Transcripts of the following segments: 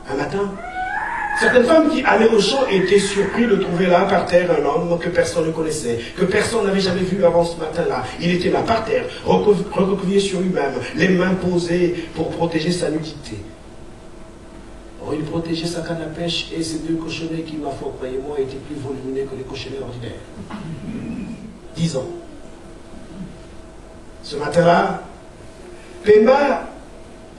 Un matin, certaines femmes qui allaient au champ étaient surpris de trouver là par terre un homme que personne ne connaissait, que personne n'avait jamais vu avant ce matin-là. Il était là par terre, recroquevillé sur lui-même, les mains posées pour protéger sa nudité. Or, il protégeait sa canne à pêche et ses 2 cochonnets qui, ma foi, croyez-moi, étaient plus volumineux que les cochonnets ordinaires. 10 ans. Ce matin-là, Pemba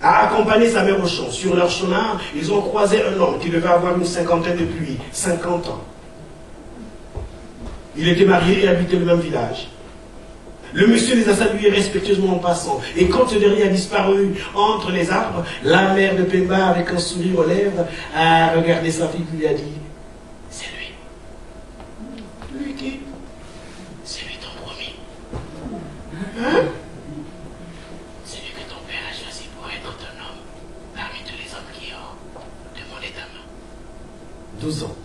a accompagné sa mère au champ. Sur leur chemin, ils ont croisé un homme qui devait avoir une cinquantaine de lui, 50 ans. Il était marié et habitait le même village. Le monsieur les a salués respectueusement en passant. Et quand ce dernier a disparu entre les arbres, la mère de Pemba, avec un sourire aux lèvres, a regardé sa fille et lui a dit « C'est lui. » Lui qui? C'est lui ton promis. Hein? C'est lui que ton père a choisi pour être ton homme parmi tous les hommes qui ont demandé ta main. 12 ans.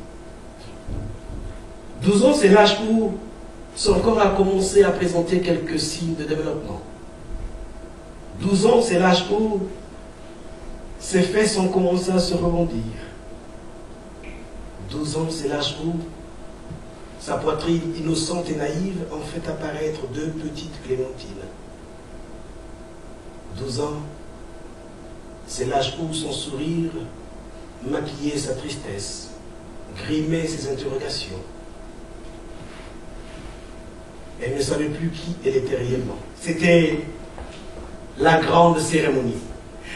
12 ans, c'est l'âge où son corps a commencé à présenter quelques signes de développement. 12 ans, c'est l'âge où ses fesses ont commencé à se rebondir. 12 ans, c'est l'âge où sa poitrine innocente et naïve en fait apparaître 2 petites clémentines. 12 ans, c'est l'âge où son sourire maquillait sa tristesse, grimait ses interrogations. Elle ne savait plus qui elle était réellement. C'était la grande cérémonie.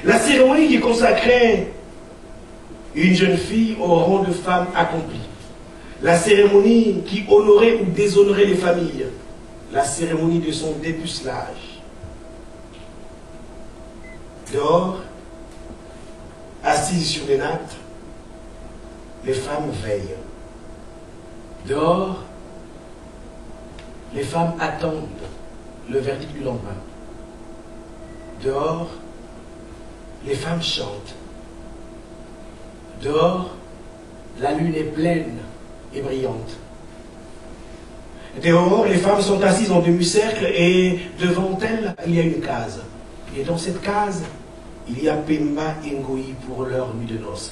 La cérémonie qui consacrait une jeune fille au rang de femme accomplie. La cérémonie qui honorait ou déshonorait les familles. La cérémonie de son dépucelage. Dehors, assises sur les nattes, les femmes veillent. Dehors, les femmes attendent le verdict du lendemain. Dehors, les femmes chantent. Dehors, la lune est pleine et brillante. Dehors, les femmes sont assises en demi-cercle et devant elles, il y a une case. Et dans cette case, il y a Pemba et Ngoï pour leur nuit de noces.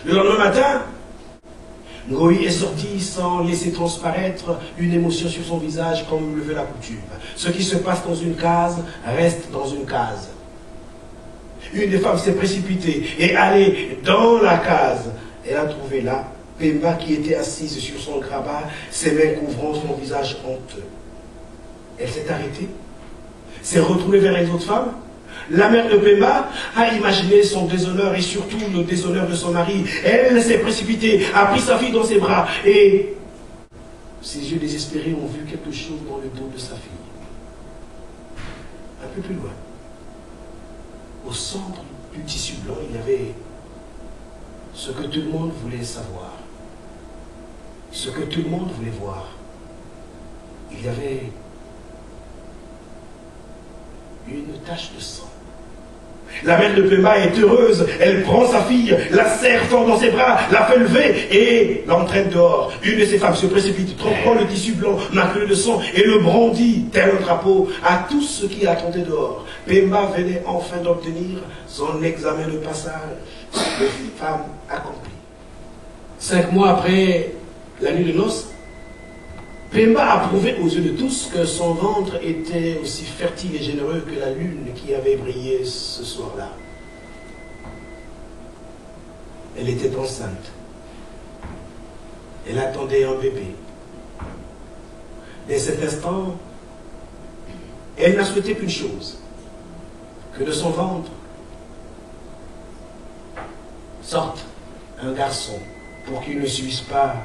Le lendemain matin, Ngoï est sorti sans laisser transparaître une émotion sur son visage comme le veut la coutume. Ce qui se passe dans une case reste dans une case. Une des femmes s'est précipitée et allée dans la case. Elle a trouvé là Pemba qui était assise sur son grabat, ses mains couvrant son visage honteux. Elle s'est arrêtée, s'est retrouvée vers les autres femmes. La mère de Pemba a imaginé son déshonneur et surtout le déshonneur de son mari. Elle s'est précipitée, a pris sa fille dans ses bras et ses yeux désespérés ont vu quelque chose dans le dos de sa fille. Un peu plus loin, au centre du tissu blanc, il y avait ce que tout le monde voulait savoir, ce que tout le monde voulait voir. Il y avait une tache de sang. La mère de Pemba est heureuse, elle prend sa fille, la serre fort dans ses bras, la fait lever et l'entraîne dehors. Une de ses femmes se précipite, trempant le tissu blanc, maculé de sang, et le brandit, tel un drapeau, à tous ceux qui attendaient dehors. Pemba venait enfin d'obtenir son examen de passage de femme accomplie. 5 mois après la nuit de noces, Pemba a prouvé aux yeux de tous que son ventre était aussi fertile et généreux que la lune qui avait brillé ce soir-là. Elle était enceinte. Elle attendait un bébé. Dès cet instant, elle n'a souhaité qu'une chose, que de son ventre sorte un garçon pour qu'il ne subisse pas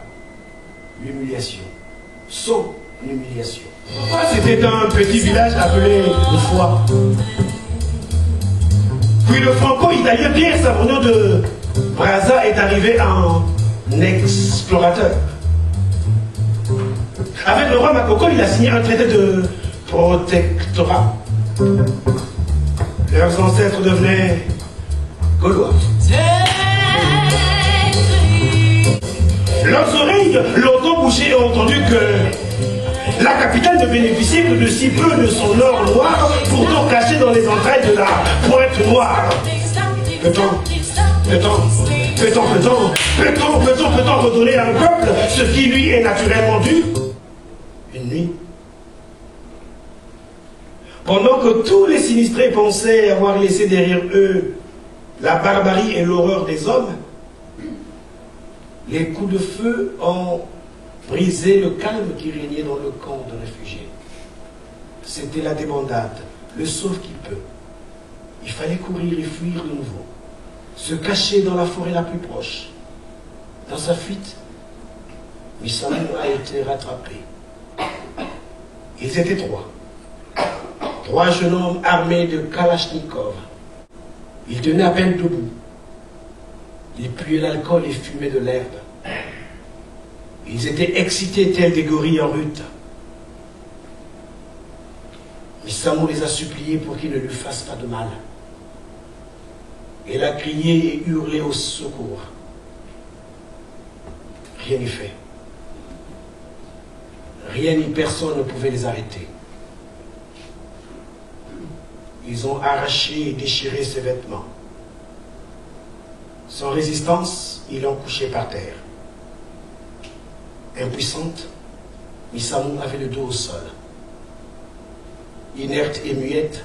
l'humiliation. Son humiliation. C'était un petit village appelé Le Foix. Puis le franco-italien Pierre Savonneau de Brazza est arrivé en explorateur. Avec le roi Makoko, il a signé un traité de protectorat. Leurs ancêtres devenaient gaulois. Leurs oreilles l'ont bouché et ont entendu que la capitale ne bénéficiait que de si peu de son or noir, pourtant caché dans les entrailles de la pointe noire. Le temps Peut-on redonner à un peuple ce qui lui est naturellement dû? Une nuit. Pendant que tous les sinistrés pensaient avoir laissé derrière eux la barbarie et l'horreur des hommes, les coups de feu ont brisé le calme qui régnait dans le camp de réfugiés. C'était la débandade, le sauve-qui-peut. Il fallait courir et fuir de nouveau, se cacher dans la forêt la plus proche. Dans sa fuite, Missamou a été rattrapé. Ils étaient trois jeunes hommes armés de Kalachnikov. Ils tenaient à peine debout. Ils puaient l'alcool et fumaient de l'herbe. Ils étaient excités tels des gorilles en rut. Missamou les a suppliés pour qu'ils ne lui fassent pas de mal. Elle a crié et hurlé au secours. Rien n'y fait. Rien ni personne ne pouvait les arrêter. Ils ont arraché et déchiré ses vêtements. Sans résistance, ils l'ont couché par terre. Impuissante, Missamou avait le dos au sol. Inerte et muette,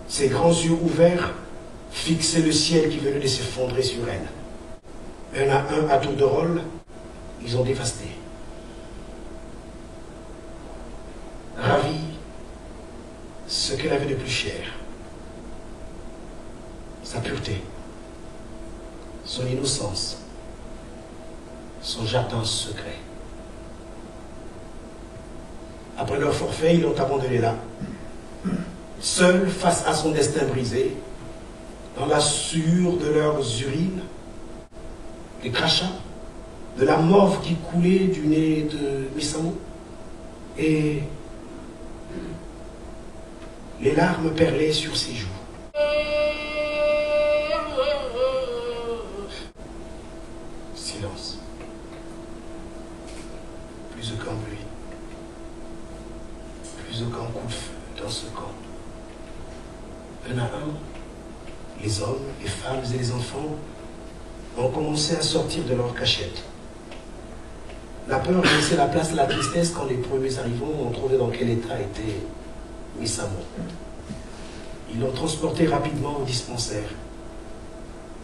ses grands yeux ouverts fixaient le ciel qui venait de s'effondrer sur elle. Un à un, à tour de rôle, ils ont dévasté. Ravi ce qu'elle avait de plus cher. Sa pureté, son innocence, son jardin secret. Après leur forfait, ils l'ont abandonné là, seul face à son destin brisé, dans la sueur de leurs urines, les crachats, de la morve qui coulait du nez de Missamou, et les larmes perlaient sur ses joues. Silence. Plus aucun bruit. Plus aucun coup de feu dans ce camp. Un à un, les hommes, les femmes et les enfants ont commencé à sortir de leur cachette. La peur a laissé la place à la tristesse quand les premiers arrivants ont trouvé dans quel état était Missamou. Ils l'ont transportée rapidement au dispensaire.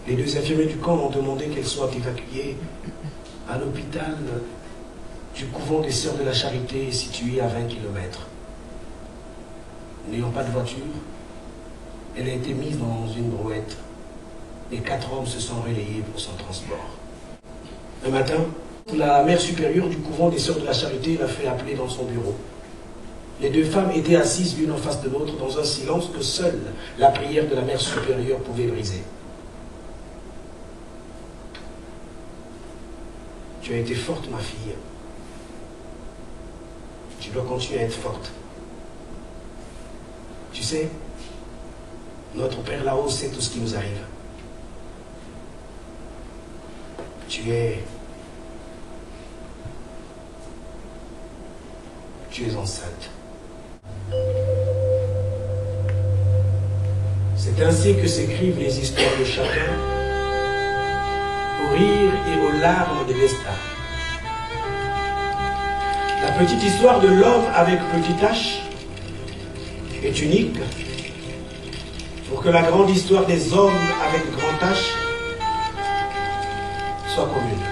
Les deux infirmiers du camp ont demandé qu'elle soit évacuée à l'hôpital du couvent des Sœurs de la Charité situé à 20 km. N'ayant pas de voiture, elle a été mise dans une brouette. Les 4 hommes se sont relayés pour son transport. Un matin, la mère supérieure du couvent des Sœurs de la Charité l'a fait appeler dans son bureau. Les deux femmes étaient assises l'une en face de l'autre dans un silence que seule la prière de la mère supérieure pouvait briser. Tu as été forte, ma fille. Tu dois continuer à être forte. Tu sais, notre Père là-haut sait tout ce qui nous arrive. Tu es enceinte. C'est ainsi que s'écrivent les histoires de chacun, au rire et aux larmes des destin. La petite histoire de l'homme avec petit h est unique pour que la grande histoire des hommes avec grand H soit commune.